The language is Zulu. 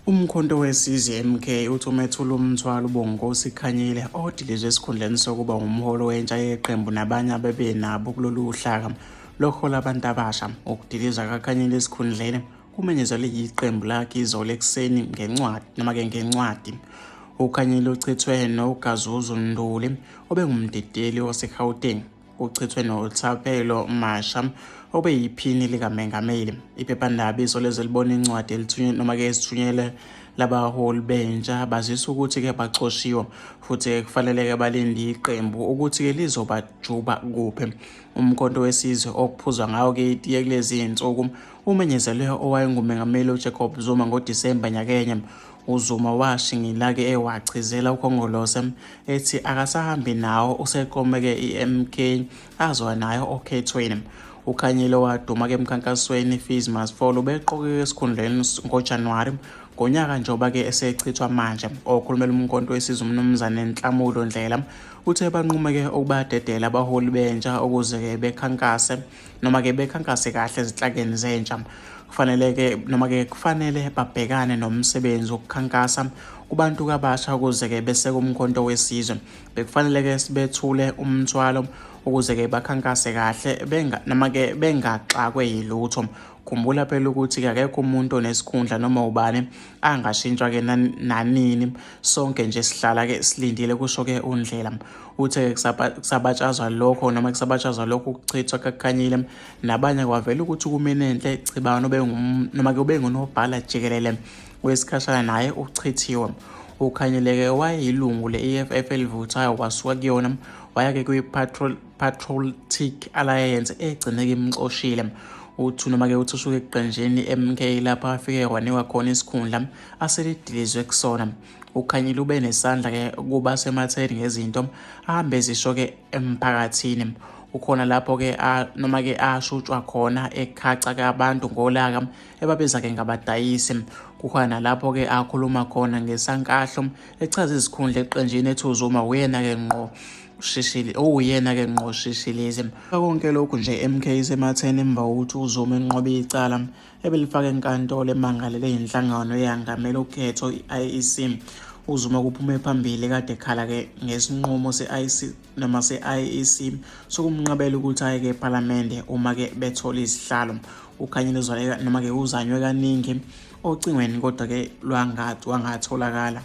Umkhonto weSizwe MK uthi umethule umthwalo uBonginkosi Khanyile odilizwe esikhundleni sokuba umholi wentsha yeqembu nabanye abebenabo kulolu hlaka lokuhola abantu abasha. Ukudilizwa kaKhanyile esikhundleni kumenyezelwe yiqembu lakhe izolo ekuseni ngencwadi. UKhanyile uchithwe noGazuzu Nduli obengumdidiyeli waseGauteng. Uchithwe noThapelo Masha obeyiphini likaMengameli. Iphephandaba izolo libona incwadi esithunyelwe labaholi bentsha bazisa ukuthi baxoshiwe futhi kufanele balinde iqembu ukuthi lizobajuba kuphi. Umkhonto weSizwe okuphuzwa ngawo itiye kulezi insuku umenyezelwe owayengumengameli uJacob Zuma ngoDisemba nyakenye. uZuma washingila-ke ewachizela uKhongolose ethi akasahambi nawo useqomeke iMK azoya nayo okhethweni. UKhanyile waduma-ke emkhankasweni Fees Must Fall beqoke esikhundleni ngoJanuwari ngonyaka njengoba-ke esechithwa manje. Okhulumela umkhonto weSizwe uMnumzane Nhlamulo Ndlela uthe banqume-ke ukubadedela abaholi bentsha ukuze-ke bekhankase kahle ezinhlakeni zentsha. Kufanele babhekane nomsebenzi wokukhankasa kubantu kabasha ukuze-ke beseke umkhonto weSizwe. Bekufanele-ke sibethule umthwalo ukuze-ke bakhankase kahle bengaxakwe yilutho. Khumbula phela ukuthi akekho umuntu onesikhundla noma ubani angashintshwa-ke nanini. Sonke nje sihlala-ke silindile kusho-ke uNdlela. Uthe kusabatshazwa lokho ukuchithwa kaKhanyile nabanye kwavela ukuthi kuMinenhle Cibano ubengunobhala jikelele wesikhashana naye uchithiwe. UKhanyile-ke wayeyilungu le-EFF elivuthayo wasuka kuyona waya-ke kwi-Patriotic Alliance egcine-ke imxoshile. Uthi ushuke eqenjini MK lapho afike wanikwa khona isikhundla aselidilizwe kusona. UKhanyile ube nesandla-ke kuba sematheni ngezinto ahambe ezisho-ke emphakathini. Ukhona lapho-ke ashutshwa khona ekhaca-ke abantu ngolaka ebabiza-ke ngabadayisi. Kukhona nalapho-ke akhuluma khona ngesankahlo echaza izikhundla eqenjini ethi uZuma uyena-ke ngqo shishilizi. Konke lokhu nje MK isematheni emva kokuthi uZuma enqobe icala ebelifaka enkantolo emangalele inhlangano eyangamela ukhetho i-IEC. uZuma kuphume phambili kade ekhala-ke ngesinqumo se-IEC sokumnqabela ukuthi aye-ke ePhalamende uma-ke bethola izihlalo. UKhanyile uzanywe kaningi ocingweni kodwa-ke wangatholakala.